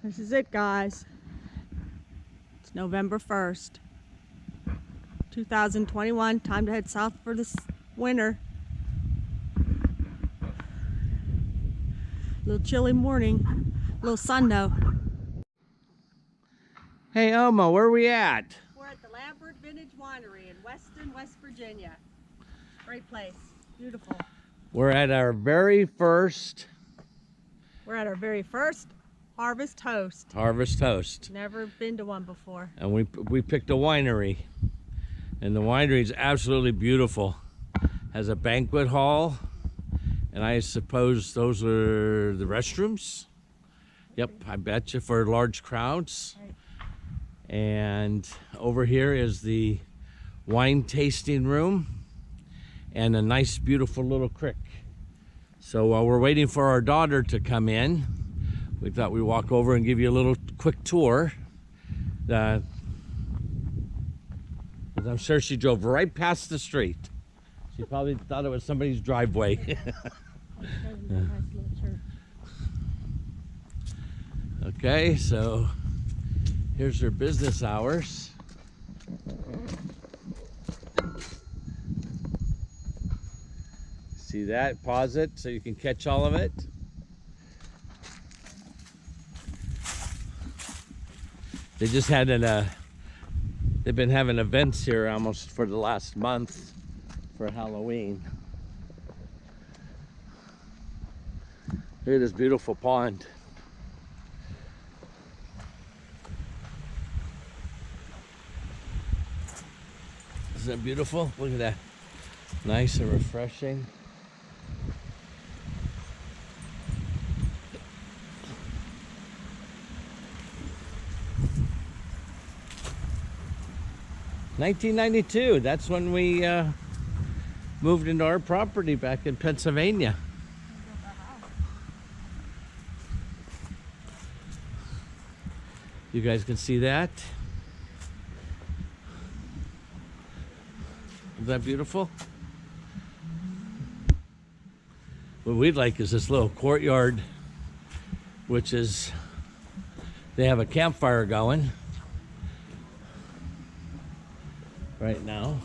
This is it, guys. It's November 1st, 2021. Time to head south for this winter. A little chilly morning. A little sun though. Hey Oma, where are we at? We're at the Lambert Vintage Winery in Weston, West Virginia. Great place. Beautiful. We're at our very first Harvest Toast. Harvest Toast. Never been to one before. And we picked a winery. And the winery is absolutely beautiful. Has a banquet hall. And I suppose those are the restrooms. Yep, I bet you for large crowds. Right. And over here is the wine tasting room and a nice beautiful little creek. So while we're waiting for our daughter to come in, we thought we'd walk over and give you a little quick tour. I'm sure she drove right past the street. She probably thought it was somebody's driveway. Okay, so here's her business hours. See that? Pause it so you can catch all of it. They just had they've been having events here almost for the last month for Halloween. Look at this beautiful pond. Isn't that beautiful? Look at that. Nice and refreshing. $1992, that's when we moved into our property back in Pennsylvania. You guys can see that. Isn't that beautiful? What we'd like is this little courtyard, which is, they have a campfire going right now.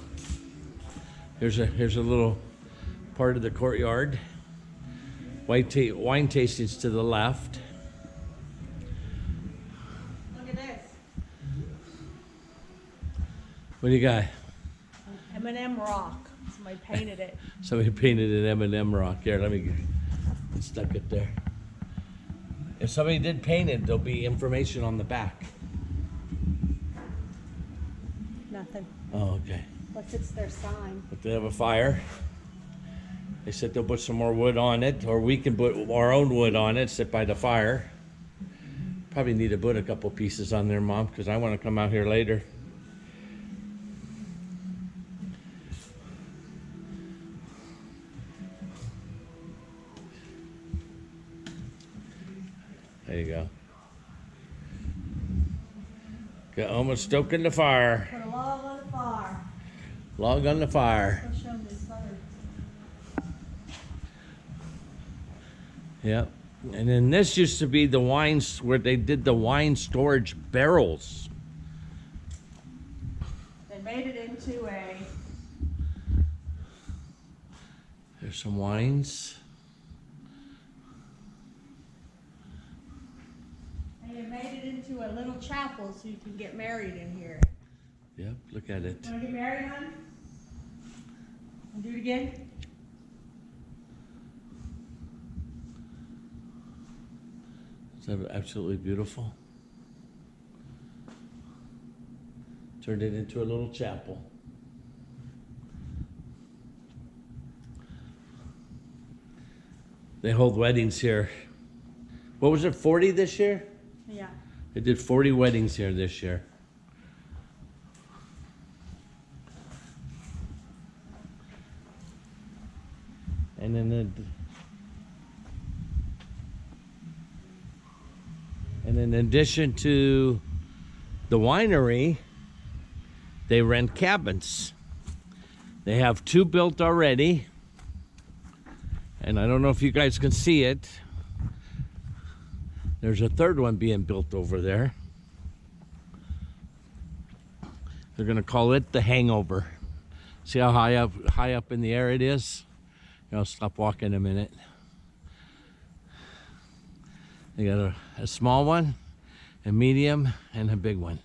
Here's a little part of the courtyard. Wine tastings to the left. Look at this. What do you got? M&M rock. Somebody painted it. Somebody painted an M&M rock. Here, let me stuck it there. If somebody did paint it, there'll be information on the back. Nothing. Oh, okay. What's it's their sign? But they have a fire. They said they'll put some more wood on it, or we can put our own wood on it, sit by the fire. Probably need to put a couple pieces on there, Mom, because I want to come out here later. There you go. Got almost stoking the fire. Put a log on the fire. Log on the fire. Let's show them this other. Yep. And then this used to be the wines where they did the wine storage barrels. They made it into a. There's some wines. They made it into a little chapel so you can get married in here. Yep, look at it. Want to get married, hon? Want to do it again? It's absolutely beautiful. Turned it into a little chapel. They hold weddings here. What was it, 40 this year? Yeah. They did 40 weddings here this year. And then in addition to the winery, they rent cabins. They have 2 built already. And I don't know if you guys can see it. There's a third one being built over there. They're gonna call it the Hangover. See how high up in the air it is? I'll stop walking a minute. They got a small one, a medium, and a big one.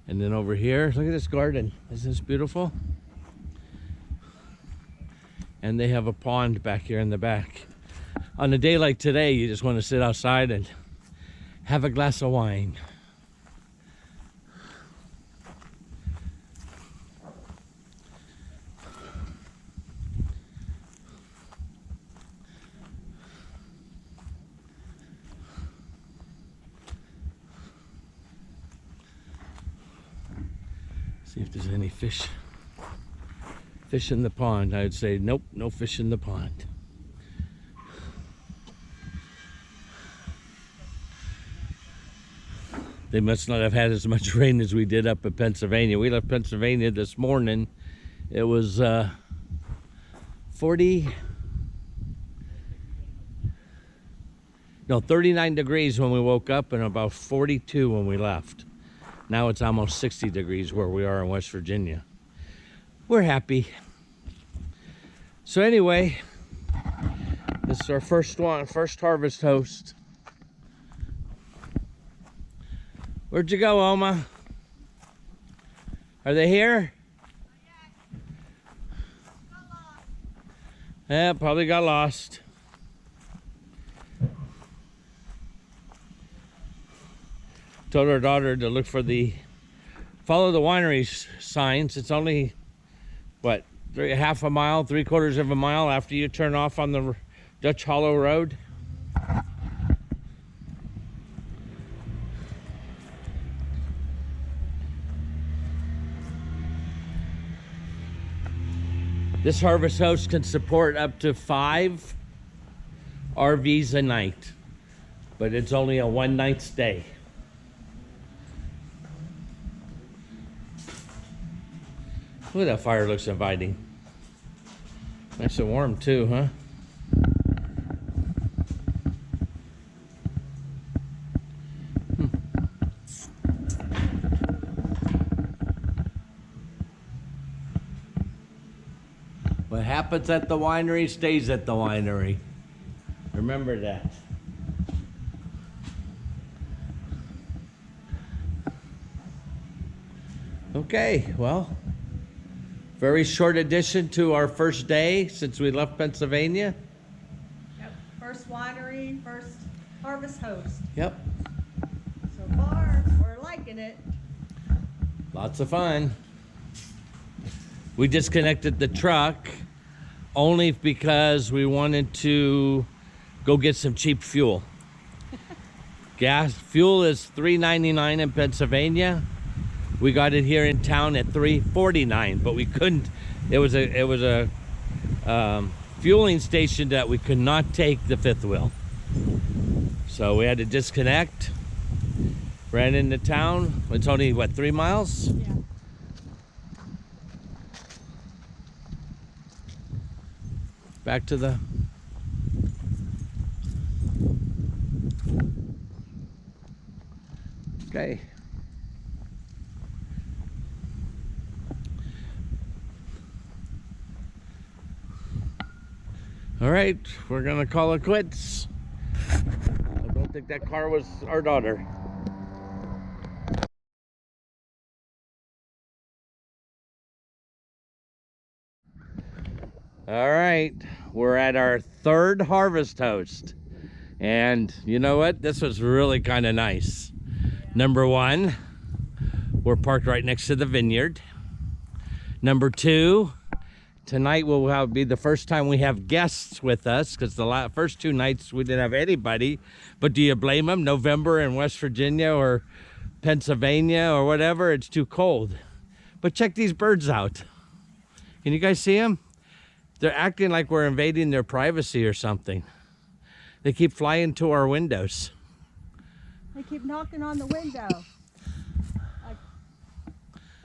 And then over here, look at this garden. Isn't this beautiful? And they have a pond back here in the back. On a day like today, you just want to sit outside and have a glass of wine. See if there's any fish. Fish in the pond. I would say nope, no fish in the pond. They must not have had as much rain as we did up in Pennsylvania. We left Pennsylvania this morning. It was 39 degrees when we woke up and about 42 when we left. Now it's almost 60 degrees where we are in West Virginia. We're happy. So anyway, this is our first harvest host. Where'd you go, Oma? Are they here? Yeah, probably got lost. Told our daughter to look for follow the wineries signs. It's only, what, half a mile, 3/4 of a mile after you turn off on the Dutch Hollow Road. This harvest house can support up to 5 RVs a night, but it's only a one-night stay. Look, that fire looks inviting. Nice and warm too, huh? What happens at the winery stays at the winery. Remember that. Okay, well, very short addition to our first day since we left Pennsylvania. Yep. First winery, first harvest host. Yep. So far, we're liking it. Lots of fun. We disconnected the truck only because we wanted to go get some cheap fuel. Fuel is $3.99 in Pennsylvania. We got it here in town at $3.49, but we couldn't. It was a fueling station that we could not take the fifth wheel, so we had to disconnect. Ran into town. It's only what, 3 miles? Yeah. Back to the okay. All right, we're gonna call it quits. I don't think that car was our daughter. All right, we're at our third harvest host. And you know what? This was really kind of nice. Number one, we're parked right next to the vineyard. Number two, tonight will be the first time we have guests with us, because the first 2 nights we didn't have anybody. But do you blame them? November in West Virginia or Pennsylvania or whatever, it's too cold. But check these birds out. Can you guys see them? They're acting like we're invading their privacy or something. They keep flying to our windows. They keep knocking on the window. Like,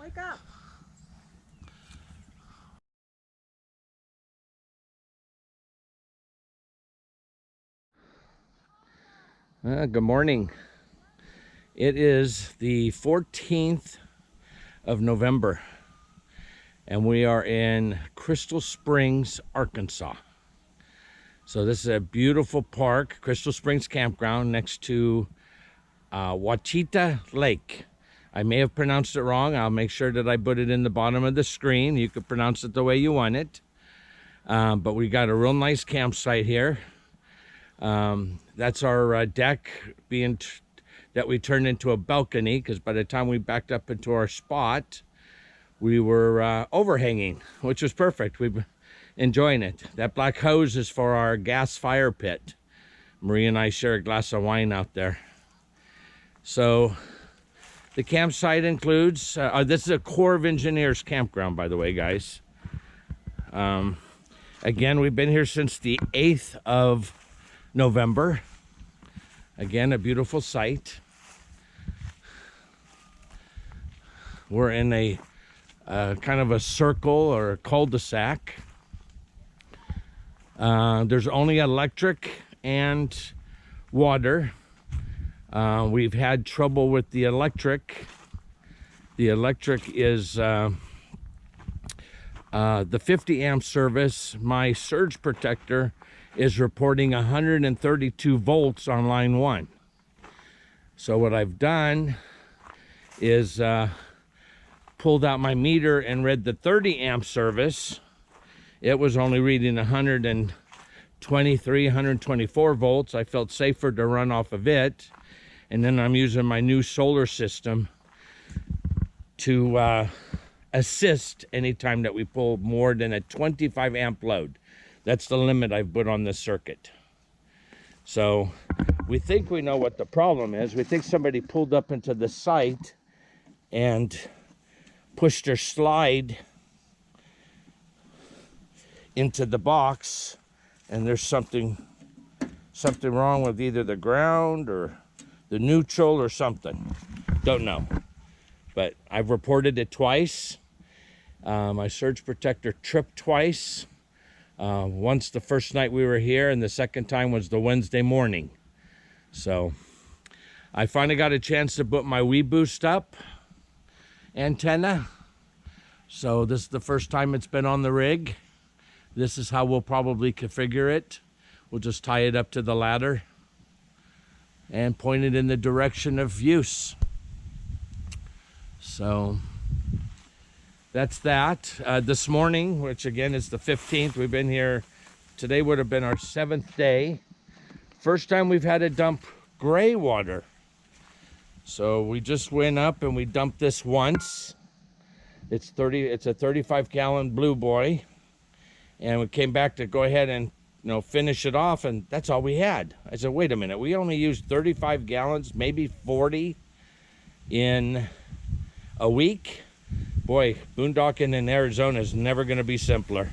wake up. Good morning. It is the 14th of November, and we are in Crystal Springs, Arkansas. So this is a beautiful park, Crystal Springs Campground, next to Wachita Lake. I may have pronounced it wrong. I'll make sure that I put it in the bottom of the screen. You could pronounce it the way you want it. But we got a real nice campsite here. That's our deck that we turned into a balcony, because by the time we backed up into our spot, we were overhanging, which was perfect. We've been enjoying it. That black hose is for our gas fire pit. Marie and I share a glass of wine out there. So the campsite includes, this is a Corps of Engineers campground, by the way, guys. Again, we've been here since the 8th of November. Again, a beautiful site. We're in a kind of a circle or a cul-de-sac. There's only electric and water. We've had trouble with the electric. The electric is the 50 amp service. My surge protector is reporting 132 volts on line 1. So what I've done is pulled out my meter and read the 30 amp service. It was only reading 123, 124 volts. I felt safer to run off of it. And then I'm using my new solar system to assist anytime that we pull more than a 25 amp load. That's the limit I've put on this circuit. So we think we know what the problem is. We think somebody pulled up into the site and pushed their slide into the box, and there's something wrong with either the ground or the neutral or something. Don't know. But I've reported it twice. My surge protector tripped twice. Once the first night we were here, and the second time was the Wednesday morning. So I finally got a chance to put my WeBoost up antenna. So this is the first time it's been on the rig. This is how we'll probably configure it. We'll just tie it up to the ladder and point it in the direction of use. So that's that. This morning, which again is the 15th, we've been here. Today would have been our 7th day. First time we've had to dump gray water. So we just went up and we dumped this once. It's a 35 gallon blue boy. And we came back to go ahead and finish it off, and that's all we had. I said, wait a minute, we only used 35 gallons, maybe 40 in a week. Boy, boondocking in Arizona is never going to be simpler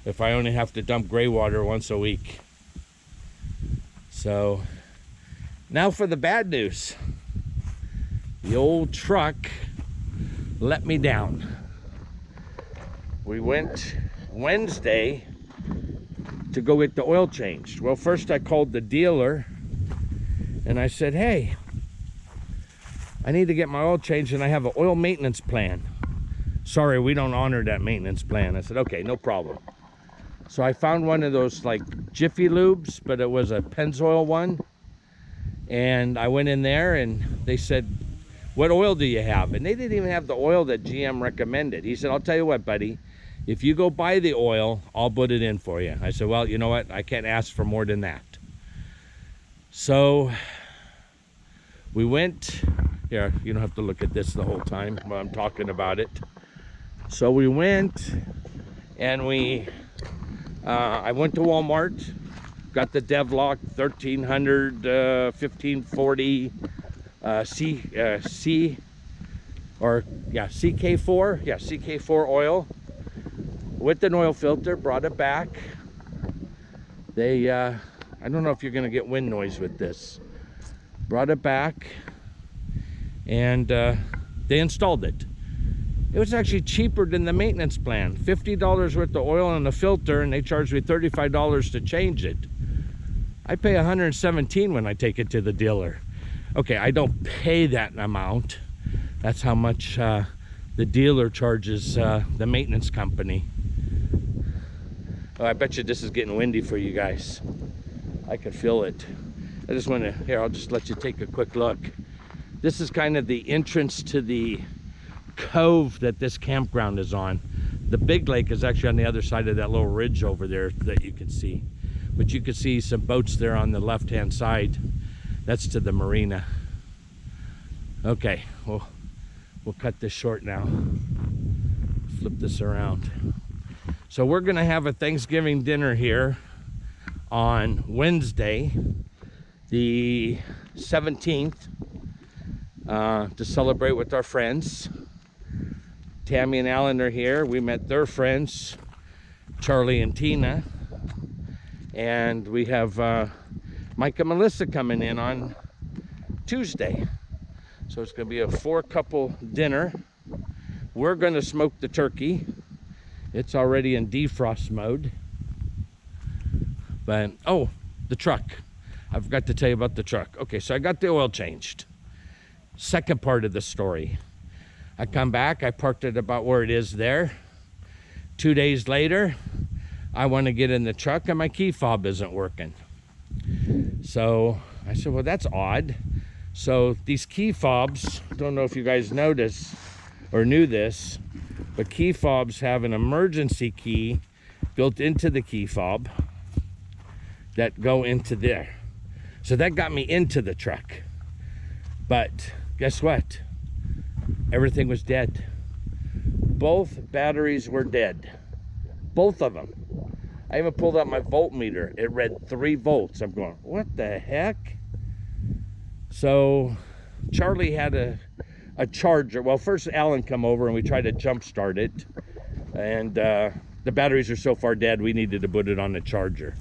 if I only have to dump gray water once a week. So now for the bad news. The old truck let me down. We went Wednesday to go get the oil changed. Well, first I called the dealer and I said, hey, I need to get my oil changed and I have an oil maintenance plan. Sorry, we don't honor that maintenance plan. I said, okay, no problem. So I found one of those like Jiffy Lubes, but it was a Pennzoil one. And I went in there and they said, what oil do you have? And they didn't even have the oil that GM recommended. He said, I'll tell you what, buddy, if you go buy the oil, I'll put it in for you. I said, well, you know what? I can't ask for more than that. So we went, here, you don't have to look at this the whole time while I'm talking about it. So we went and I went to Walmart, got the Devlock 1300, 1540 CK4 oil with an oil filter, brought it back. They, I don't know if you're gonna get wind noise with this. Brought it back and they installed it. It was actually cheaper than the maintenance plan. $50 worth of oil and a filter, and they charged me $35 to change it. I pay 117 when I take it to the dealer. Okay, I don't pay that amount. That's how much the dealer charges the maintenance company. Oh, I bet you this is getting windy for you guys. I can feel it. I just want to, here, I'll just let you take a quick look. This is kind of the entrance to the cove that this campground is on. The big lake is actually on the other side of that little ridge over there that you can see. But you can see some boats there on the left-hand side. That's to the marina. Okay, we'll cut this short now. Flip this around. So we're gonna have a Thanksgiving dinner here on Wednesday, the 17th, to celebrate with our friends. Tammy and Alan are here. We met their friends, Charlie and Tina. And we have Mike and Melissa coming in on Tuesday. So it's gonna be a 4-couple dinner. We're gonna smoke the turkey. It's already in defrost mode. But, oh, the truck. I forgot to tell you about the truck. Okay, so I got the oil changed. Second part of the story. I come back, I parked it about where it is there. 2 days later, I want to get in the truck and my key fob isn't working. So I said, well, that's odd. So these key fobs, I don't know if you guys noticed or knew this, but key fobs have an emergency key built into the key fob that go into there. So that got me into the truck. But guess what? Everything was dead. Both batteries were dead. Both of them. I even pulled out my voltmeter. It read 3 volts. I'm going, what the heck? So Charlie had a charger. Well, first Alan come over and we tried to jump start it. And the batteries are so far dead, we needed to put it on the charger.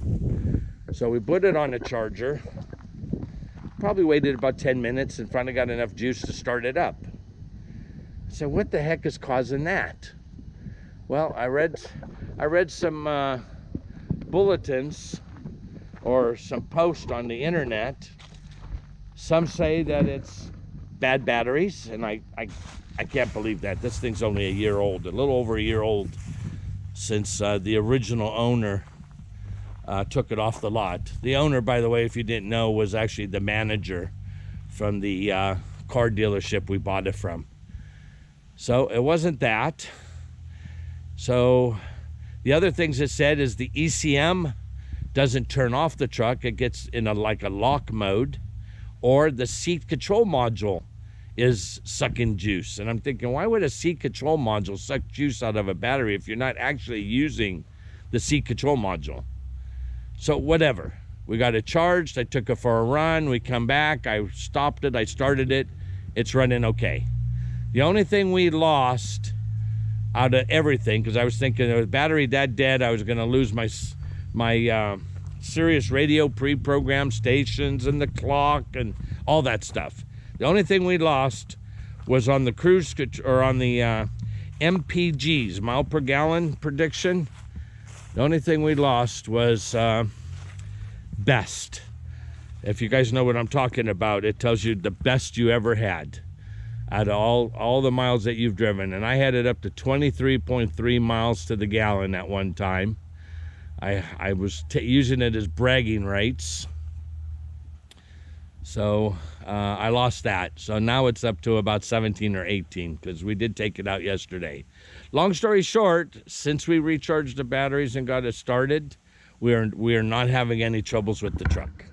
So we put it on the charger. Probably waited about 10 minutes and finally got enough juice to start it up. So what the heck is causing that? Well, I read some bulletins or some posts on the internet. Some say that it's bad batteries, and I can't believe that. This thing's only a year old, a little over a year old, since the original owner took it off the lot. The owner, by the way, if you didn't know, was actually the manager from the car dealership we bought it from. So it wasn't that. So the other things it said is the ECM doesn't turn off the truck. It gets in like a lock mode, or the seat control module is sucking juice. And I'm thinking, why would a seat control module suck juice out of a battery if you're not actually using the seat control module? So whatever, we got it charged. I took it for a run. We come back, I stopped it, I started it. It's running okay. The only thing we lost out of everything, because I was thinking with battery that dead, I was going to lose my Sirius radio pre-programmed stations and the clock and all that stuff. The only thing we lost was on the cruise, or on the MPGs, mile per gallon prediction. The only thing we lost was best. If you guys know what I'm talking about, it tells you the best you ever had out of all the miles that you've driven. And I had it up to 23.3 miles to the gallon at one time. I was using it as bragging rights. So I lost that. So now it's up to about 17 or 18 because we did take it out yesterday. Long story short, since we recharged the batteries and got it started, we are not having any troubles with the truck.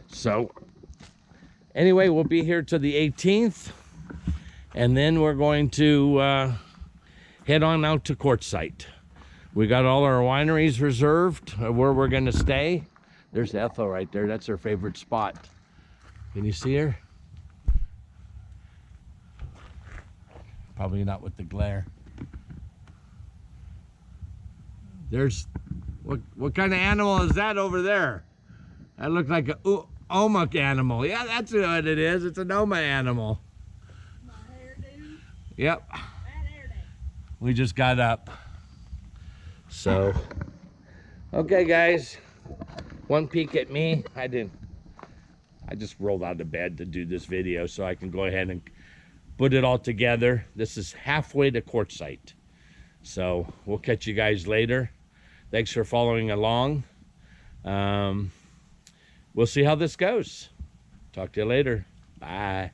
So anyway, we'll be here till the 18th, and then we're going to head on out to Quartzsite. We got all our wineries reserved where we're going to stay. There's Ethel right there. That's her favorite spot. Can you see her? Probably not with the glare. There's, what kind of animal is that over there? That looks like a Oma animal. Yeah, that's what it is. It's an Oma animal. My hairdo. Yep. That hairdo. We just got up. So, okay guys, one peek at me. I just rolled out of bed to do this video so I can go ahead and put it all together. This is halfway to Quartzsite. So we'll catch you guys later. Thanks for following along. We'll see how this goes. Talk to you later. Bye.